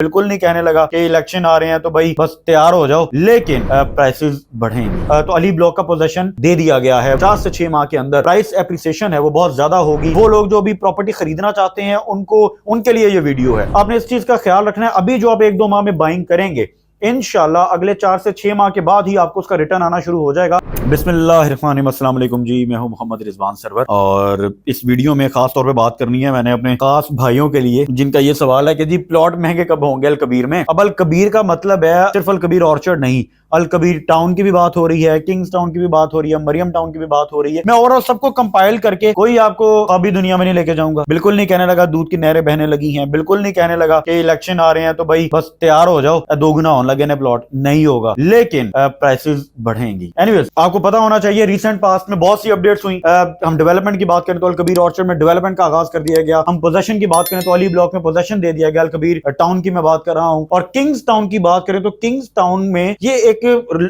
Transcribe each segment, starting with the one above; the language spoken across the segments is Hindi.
बिल्कुल नहीं कहने लगा कि इलेक्शन आ रहे हैं तो भाई बस तैयार हो जाओ, लेकिन प्राइसेस बढ़ेंगे। तो अली ब्लॉक का पोजीशन दे दिया गया है। 4 से 6 माह के अंदर प्राइस एप्रिसिएशन है वो बहुत ज्यादा होगी। वो लोग जो अभी प्रॉपर्टी खरीदना चाहते हैं उनको, उनके लिए ये वीडियो है। आपने इस चीज का ख्याल रखना है। अभी जो आप 1-2 माह में बाइंग करेंगे, इंशाल्लाह अगले 4 से 6 माह के बाद ही आपको उसका रिटर्न आना शुरू हो जाएगा। बिस्मिल्लाहिर्रहमानिर्रहीम, अस्सलाम वालेकुम जी, मैं हूं मोहम्मद रिजवान सरवर और इस वीडियो में खास तौर पे बात करनी है मैंने अपने खास भाइयों के लिए जिनका ये सवाल है कि जी प्लॉट महंगे कब होंगे अल कबीर में। अब अल कबीर का मतलब है सिर्फ अल कबीर ऑर्चर्ड नहीं, अल कबीर टाउन की भी बात हो रही है, किंग्स टाउन की भी बात हो रही है, मरियम टाउन की भी बात हो रही है। मैं ओवरऑल सबको कंपाइल करके कोई आपको अभी दुनिया में नहीं लेके जाऊंगा। बिल्कुल नहीं कहने लगा दूध की नहरें बहने लगी हैं, बिल्कुल नहीं कहने लगा कि इलेक्शन आ रहे हैं तो भाई बस तैयार हो जाओ, दोगुना होने लगे ने प्लॉट, नहीं होगा, लेकिन प्राइसेस बढ़ेंगी। एनीवेज, आपको पता होना चाहिए रिसेंट पास्ट में बहुत सी अपडेट्स हुई। हम डेवलपमेंट की बात करें तो अल कबीर ऑर्चर्ड में डेवलपमेंट का आगाज कर दिया गया। हम पोजेशन की बात करें तो अली ब्लॉक में पोजेशन दे दिया गया। अल कबीर टाउन की मैं बात कर रहा हूं। और किंग्स टाउन की बात करें तो किंग्स टाउन में ये एक,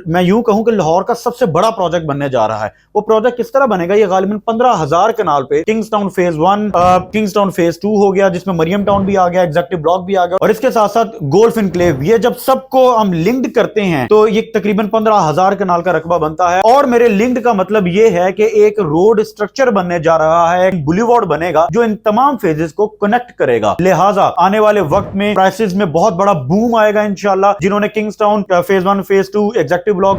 मैं यूं कहूं कि लाहौर का सबसे बड़ा प्रोजेक्ट बनने जा रहा है। वो प्रोजेक्ट किस तरह बनेगा, ये गालिबन 15,000 कनाल पे Kings town phase 1, Kings town phase 2 हो गया, जिसमें मरियम टाउन भी आ गया, एग्जेक्टिव ब्लॉक भी आ गया, और इसके साथ साथ गोल्फ इनक्लेव। ये जब सबको हम लिंक्ड करते हैं तो ये तकरीबन 15,000 कनाल का रकबा बनता है। और मेरे लिंक्ड का मतलब ये है कि एक रोड स्ट्रक्चर बनने जा रहा है, एक बुलीवार्ड बनेगा जो इन तमाम फेजेस को कनेक्ट करेगा। लिहाजा आने वाले वक्त में प्राइसेस में बहुत बड़ा बूम आएगा इंशाल्लाह। जिन्होंने Kings town phase 1, phase 2, executive block,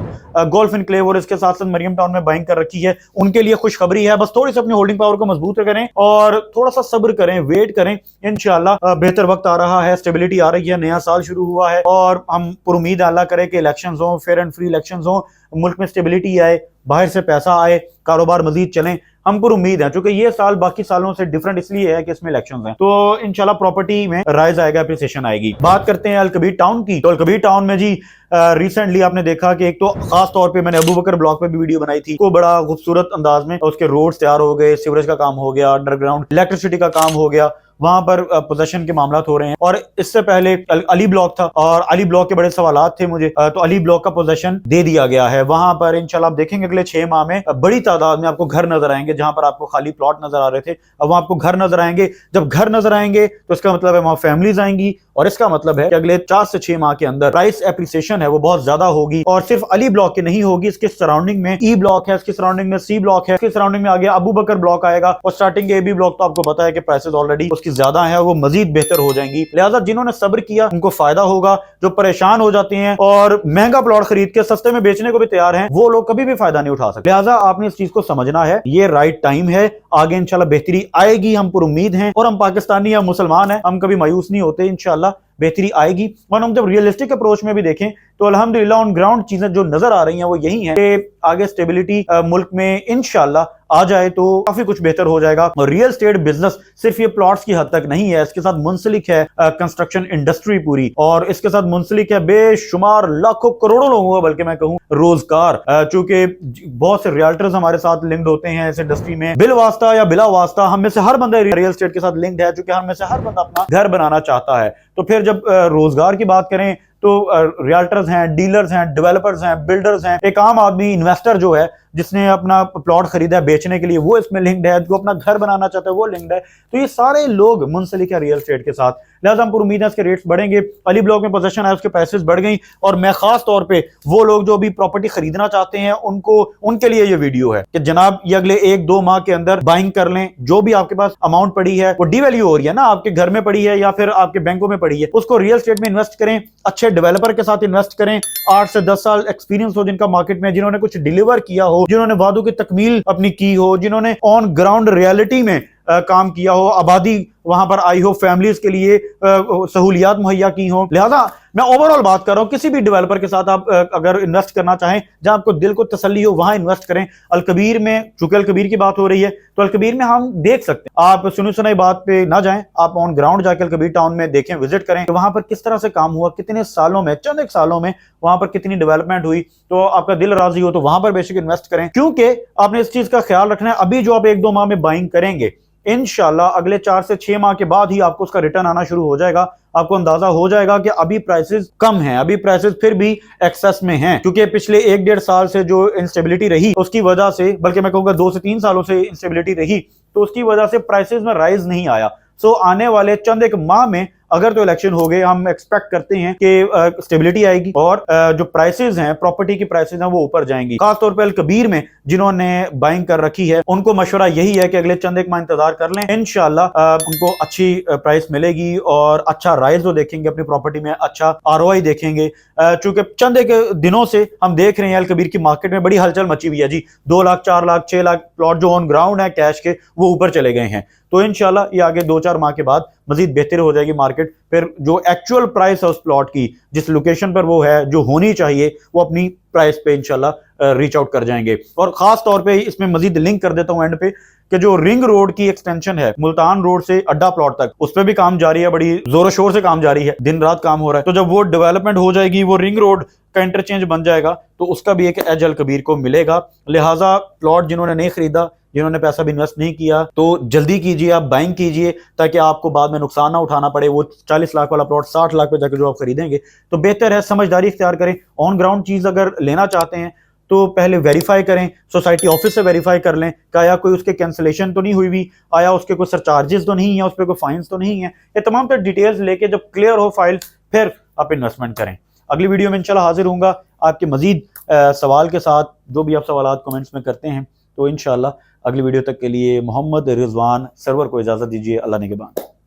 golf enclave और इसके साथ साथ मरियम टाउन में बाइंग कर रखी है, उनके लिए खुशखबरी है। बस थोड़ी सी अपनी होल्डिंग पावर को मजबूत करें और थोड़ा सा सब्र करें, वेट करें। इंशाल्लाह बेहतर वक्त आ रहा है, स्टेबिलिटी आ रही है, नया साल शुरू हुआ है और हम पुरुमीद अल्लाह करे कि इलेक्शंस हो, फेयर एंड फ्री इलेक्शंस हो, मुल्क में स्टेबिलिटी आए, बाहर से पैसा आए, कारोबार मजीद चलें। हम पर उम्मीद है, क्योंकि ये साल बाकी सालों से डिफरेंट इसलिए है कि इसमें इलेक्शंस हैं, तो इंशाल्लाह प्रॉपर्टी में राइज आएगा, एप्रिसिएशन आएगी। बात करते हैं अल कबीर टाउन की। तो अल कबीर टाउन में जी रिसेंटली आपने देखा कि एक तो खास तौर पे मैंने अबू बकर ब्लॉक पे भी वीडियो बनाई थी, वो बड़ा खूबसूरत अंदाज में उसके रोड्स तैयार हो गए, सीवरेज का काम हो गया, अंडरग्राउंड इलेक्ट्रिसिटी का काम हो गया, वहां पर पोजेशन के मामला हो रहे हैं। और इससे पहले अली ब्लॉक था और अली ब्लॉक के बड़े सवालात थे मुझे, तो अली ब्लॉक का पोजेशन दे दिया गया है। वहां पर इंशाल्लाह आप देखेंगे अगले 6 माह में बड़ी तादाद में आपको घर नजर आएंगे। जहां पर आपको खाली प्लॉट नजर आ रहे थे, अब वहां आपको घर नजर आएंगे। जब घर नजर आएंगे तो इसका मतलब है वहां फैमिलीज आएंगी, और इसका मतलब है कि अगले 4 से 6 माह के अंदर प्राइस एप्रिसिएशन है वो बहुत ज्यादा होगी। और सिर्फ अली ब्लॉक की नहीं होगी, इसके सराउंडिंग में ई ब्लॉक है, इसकी सराउंडिंग में सी ब्लॉक है, इसके सराउंडिंग में आगे अबू बकर ब्लॉक आएगा, और स्टार्टिंग के ए बी ब्लॉक तो आपको पता है कि प्राइसेस ऑलरेडी उसकी ज्यादा है, वो मजीद बेहतर हो जाएंगी। लिहाजा जिन्होंने सब्र किया उनको फायदा होगा। जो परेशान हो जाते हैं और महंगा प्लॉट खरीद के सस्ते में बेचने को भी तैयार हैं, वो लोग कभी भी फायदा नहीं उठा सकते। लिहाजा आपने इस चीज को समझना है, ये राइट टाइम है। आगे इंशाल्लाह बेहतरी आएगी, हम पर उम्मीद हैं। और हम पाकिस्तानी या मुसलमान हैं, हम कभी मायूस नहीं होते, इंशाल्लाह बेहतरी आएगी। और हम जब रियलिस्टिक अप्रोच में भी देखें तो अल्हम्दुलिल्लाह ऑन ग्राउंड चीजें जो नजर आ रही हैं वो यही हैं कि आगे स्टेबिलिटी मुल्क में इंशाल्लाह आ जाए तो काफी कुछ बेहतर हो जाएगा। और रियल एस्टेट बिजनेस सिर्फ ये प्लॉट्स की हद तक नहीं है, इसके साथ मुंसलिक है कंस्ट्रक्शन इंडस्ट्री पूरी, और इसके साथ मुंसलिक है बेशुमार लाखों करोड़ों लोगों का, बल्कि मैं कहूँ रोजगार। चूंकि बहुत से रियल्टर्स हमारे साथ लिंक्ड होते हैं इस इंडस्ट्री में, बिल वास्ता या बिला वास्ता हम में से हर बंदा रियल एस्टेट के साथ लिंक्ड है, चूंकि हम में से हर बंदा अपना घर बनाना चाहता है। तो फिर जब रोजगार की बात करें तो रियल्टर्स हैं, डीलर्स हैं, डेवलपर्स हैं, बिल्डर्स हैं, एक आम आदमी इन्वेस्टर जो है जिसने अपना प्लॉट खरीदा है बेचने के लिए, वो इसमें लिंक्ड है, जो अपना घर बनाना चाहता है वो लिंक्ड है। तो ये सारे लोग मुंसलिक है रियल एस्टेट के साथ। लिहाजा हम पर उम्मीद है इसके रेट्स बढ़ेंगे। अली ब्लॉक में पोजीशन है, उसके पैसेज बढ़ गई। और मैं खास तौर पे वो लोग जो अभी प्रॉपर्टी खरीदना चाहते हैं उनको, उनके लिए ये वीडियो है कि जनाब ये अगले 1-2 माह के अंदर बाइंग कर लें। जो भी आपके पास अमाउंट पड़ी है वो डीवैल्यू हो रही है ना, आपके घर में पड़ी है या फिर आपके बैंकों में पड़ी है, उसको रियल एस्टेट में इन्वेस्ट करें, अच्छे डेवलपर के साथ इन्वेस्ट करें, 8 से 10 साल एक्सपीरियंस हो जिनका मार्केट में, जिन्होंने कुछ डिलीवर किया हो, जिन्होंने वादों की तकमील अपनी की हो, जिन्होंने ऑन ग्राउंड रियलिटी में काम किया हो, आबादी वहां पर आई हो, फैमिलीज के लिए सहूलियात मुहैया की हो। लिहाजा मैं ओवरऑल बात कर रहा हूं, किसी भी डेवलपर के साथ आप अगर इन्वेस्ट करना चाहें, जहां आपको दिल को तसल्ली हो वहां इन्वेस्ट करें। अल कबीर में, चूंकि अल कबीर की बात हो रही है तो अल कबीर में हम देख सकते हैं, आप सुनी सुनाई बात पे ना जाएं, आप ऑन ग्राउंड जाकर अल कबीर टाउन में देखें, विजिट करें कि वहां पर किस तरह से काम हुआ, कितने सालों में, चंद एक सालों में वहां पर कितनी डेवलपमेंट हुई। तो आपका दिल राजी हो तो वहां पर बेशक इन्वेस्ट करें, क्योंकि आपने इस चीज का ख्याल रखना है, अभी जो आप 1-2 माह में बाइंग करेंगे, इंशाल्लाह अगले 4 से 6 माह के बाद ही आपको उसका रिटर्न आना शुरू हो जाएगा। आपको अंदाजा हो जाएगा कि अभी प्राइसेस कम हैं, अभी प्राइसेस फिर भी एक्सेस में हैं, क्योंकि पिछले 1-1.5 साल से जो इंस्टेबिलिटी रही उसकी वजह से, बल्कि मैं कहूँगा 2 से 3 सालों से इंस्टेबिलिटी रही, तो उसकी वजह से प्राइसेस में राइज नहीं आया। सो आने वाले चंद एक माह में अगर तो इलेक्शन हो गए, हम एक्सपेक्ट करते हैं कि स्टेबिलिटी आएगी और जो प्राइसेस हैं, प्रॉपर्टी की प्राइसेस हैं, वो ऊपर जाएंगी। खासतौर पर अल कबीर में जिन्होंने बाइंग कर रखी है, उनको मशवरा यही है कि अगले चंद एक माह इंतजार कर लें, इंशाल्लाह उनको अच्छी प्राइस मिलेगी और अच्छा राइज वो देखेंगे अपनी प्रॉपर्टी में, अच्छा आरओआई देखेंगे। चूंकि चंद एक दिनों से हम देख रहे हैं अल कबीर की मार्केट में बड़ी हलचल मची हुई है जी। 2 लाख, 4 लाख, 6 लाख प्लॉट जो ऑन ग्राउंड है कैश के, वो ऊपर चले गए हैं। तो इंशाल्लाह ये आगे 2-4 माह के बाद मजीद बेहतर हो जाएगी मार्केट। फिर जो एक्चुअल प्राइस है उस प्लॉट की, जिस लोकेशन पर वो है, जो होनी चाहिए, वो अपनी प्राइस पे इंशाल्लाह रीच आउट कर जाएंगे। और खास तौर पे इसमें मजीद लिंक कर देता हूं एंड पे कि जो रिंग रोड की एक्सटेंशन है मुल्तान रोड से अड्डा प्लॉट तक, उस पर भी काम जारी है, बड़ी जोरों शोर से काम जारी है, दिन रात काम हो रहा है। तो जब वो डेवलपमेंट हो जाएगी, वो रिंग रोड का इंटरचेंज बन जाएगा, तो उसका भी एक एज अल कबीर को मिलेगा। लिहाजा प्लॉट जिन्होंने नहीं खरीदा, जिन्होंने पैसा भी इन्वेस्ट नहीं किया, तो जल्दी कीजिए, आप बाइंग कीजिए, ताकि आपको बाद में नुकसान ना उठाना पड़े। वो 40 लाख वाला प्लॉट 60 लाख पे जाकर जो आप खरीदेंगे, तो बेहतर है समझदारी इख्तियार करें। ऑन ग्राउंड चीज अगर लेना चाहते हैं तो पहले वेरीफाई करें, सोसाइटी ऑफिस से वेरीफाई कर लें कि आया कोई उसके कैंसिलेशन तो नहीं हुई भी, आया उसके कोई सरचार्जेस तो नहीं है, उस पर कोई फाइन्स तो नहीं है। ये तमाम तर डिटेल्स लेके जब क्लियर हो फाइल, फिर आप इन्वेस्टमेंट करें। अगली वीडियो में इंशाल्लाह हाजिर होऊंगा आपके मजीद सवाल के साथ, जो भी आप सवाल कमेंट्स में करते हैं। तो इंशाल्लाह अगली वीडियो तक के लिए मोहम्मद रिजवान सरवर को इजाज़त दीजिए। अल्लाह ने के बाद।